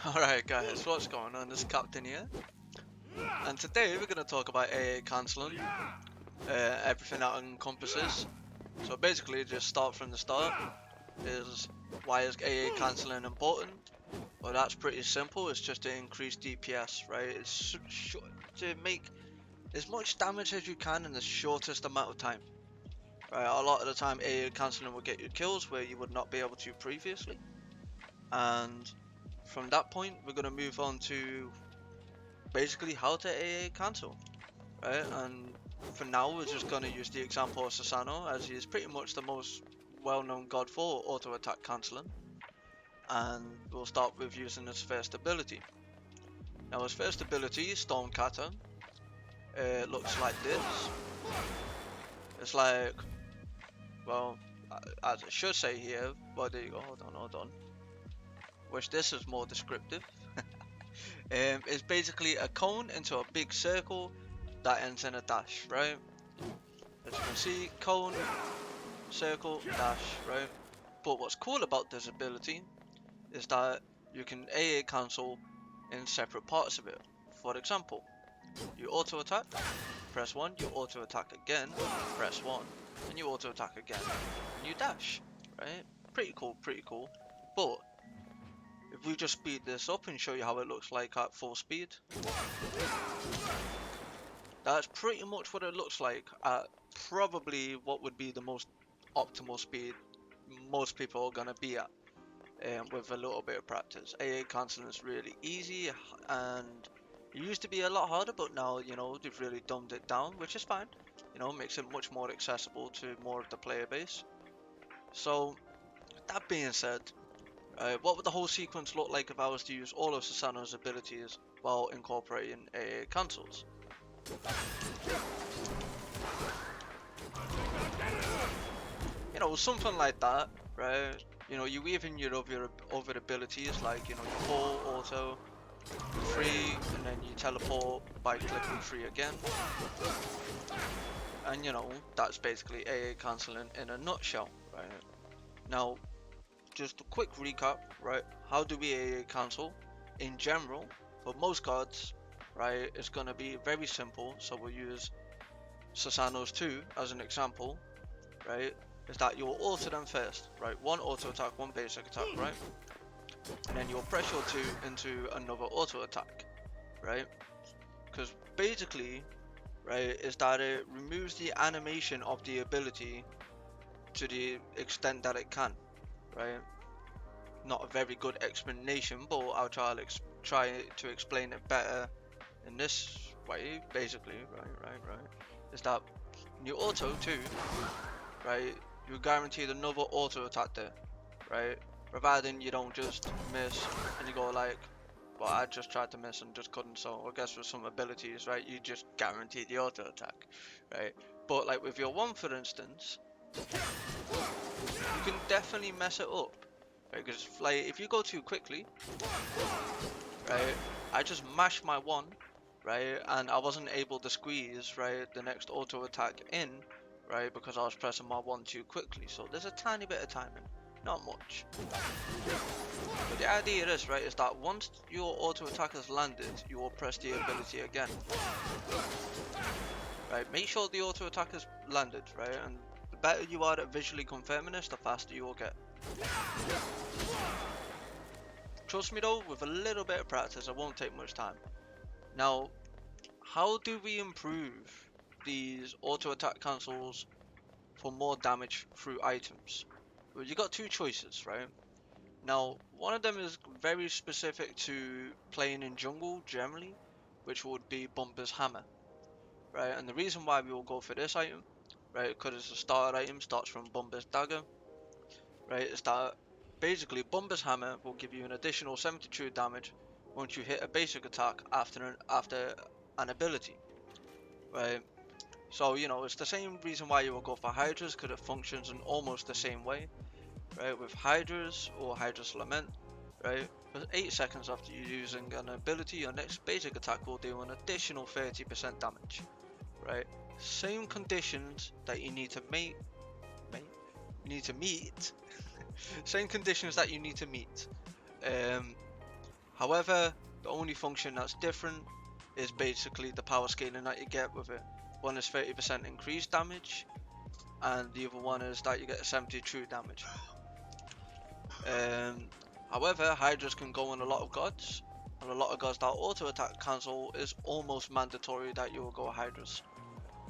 Alright guys, what's going on? This is Captain here, and today we're going to talk about AA cancelling, everything that encompasses. So basically, just start from the start, is why is AA cancelling important? Well, that's pretty simple, it's just to increase DPS, right? It's to make as much damage as you can in the shortest amount of time. Right, a lot of the time AA cancelling will get you kills where you would not be able to previously, and from that point we're going to move on to basically how to AA cancel, right? And for now, we're just going to use the example of Susano, as he is pretty much the most well-known god for auto attack cancelling. And we'll start with using his first ability. Now, his first ability, Stormcatter, looks like this. It's like, well, as it should say here, but there you go, hold on. Wish this was more descriptive. It's basically a cone into a big circle that ends in a dash, right? As you can see, cone, circle, dash, right? But what's cool about this ability is that you can AA cancel in separate parts of it. For example, you auto attack, press 1, you auto attack again, press 1, and you auto attack again, and you dash, right? Pretty cool, pretty cool. But if we just speed this up and show you how it looks like at full speed, that's pretty much what it looks like at probably what would be the most optimal speed most people are gonna be at, with a little bit of practice. AA cancelling is really easy, and it used to be a lot harder, but now, you know, they've really dumbed it down, which is fine. You know, makes it much more accessible to more of the player base. So, that being said, what would the whole sequence look like if I was to use all of Susano's abilities while incorporating AA cancels? You know, something like that, right? You know, you weave in your other abilities like, you know, your pull, auto, free, and then you teleport by clicking free again. And you know, that's basically AA cancelling in a nutshell, right? Now, just a quick recap, right? How do we AA cancel? In general, for most cards, right, it's gonna be very simple. So we'll use Susano's 2 as an example, right? Is that you'll auto them first, right? One auto attack, one basic attack, right? And then you'll press your 2 into another auto attack, right? Because basically, right, is that it removes the animation of the ability to the extent that it can, right? Not a very good explanation, but I'll try to explain it better in this way. Basically, right, is that when you auto too, right, you're guaranteed another auto attack there, right? Providing you don't just miss and you go like, well, I just tried to miss and just couldn't, so I guess with some abilities, right, you just guarantee the auto attack, right? But like with your 1, for instance, you can definitely mess it up, right? Because like if you go too quickly, right, I just mashed my 1, right, and I wasn't able to squeeze, right, the next auto attack in, right, because I was pressing my 1 too quickly. So there's a tiny bit of timing, not much. But the idea is, right, is that once your auto attack has landed, you will press the ability again. Right, make sure the auto attack has landed, right, and the better you are at visually confirming this, the faster you will get. Trust me though, with a little bit of practice, it won't take much time. Now, how do we improve these auto attack cancels for more damage through items? Well, you got 2 choices, right? Now, one of them is very specific to playing in jungle generally, which would be Bumper's Hammer, right? And the reason why we will go for this item, right, because it's a starter item, starts from Bumper's Dagger, right, is that basically Bumper's Hammer will give you an additional 72 damage once you hit a basic attack after an ability, right? So, you know, it's the same reason why you will go for Hydras, because it functions in almost the same way, right? With Hydras or Hydra's Lament, right? For 8 seconds after you using an ability, your next basic attack will do an additional 30% damage, right? Same conditions that you need to meet, same conditions that you need to meet. However, the only function that's different is basically the power scaling that you get with it. One is 30% increased damage, and the other one is that you get 70 true damage. Um, However, Hydras can go on a lot of gods, and a lot of gods that auto attack cancel is almost mandatory that you will go Hydras.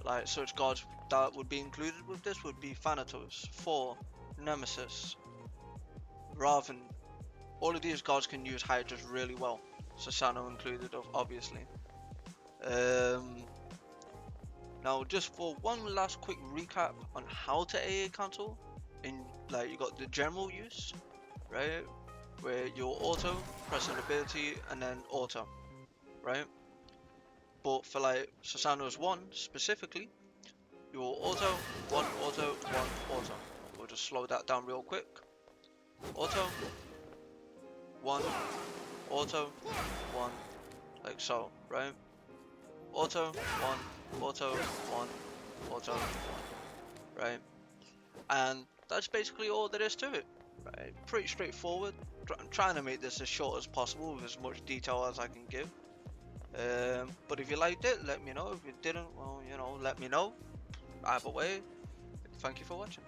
Like such gods that would be included with this would be Thanatos, Thor, Nemesis, Raven. All of these gods can use Hydras really well, Susano included, obviously. Um, Now, just for one last quick recap on how to AA cancel, in like you got the general use, right, where you'll auto, press an ability, and then auto, right? But for like Susano's one specifically, you will auto, one auto, one auto. We'll just slow that down real quick. Auto, one, auto, one, like so, right? Auto, one, auto, one, auto, one, right? And that's basically all there is to it, right? Pretty straightforward. I'm trying to make this as short as possible with as much detail as I can give. But if you liked it, let me know. If you didn't, well, you know, let me know. Either way, thank you for watching.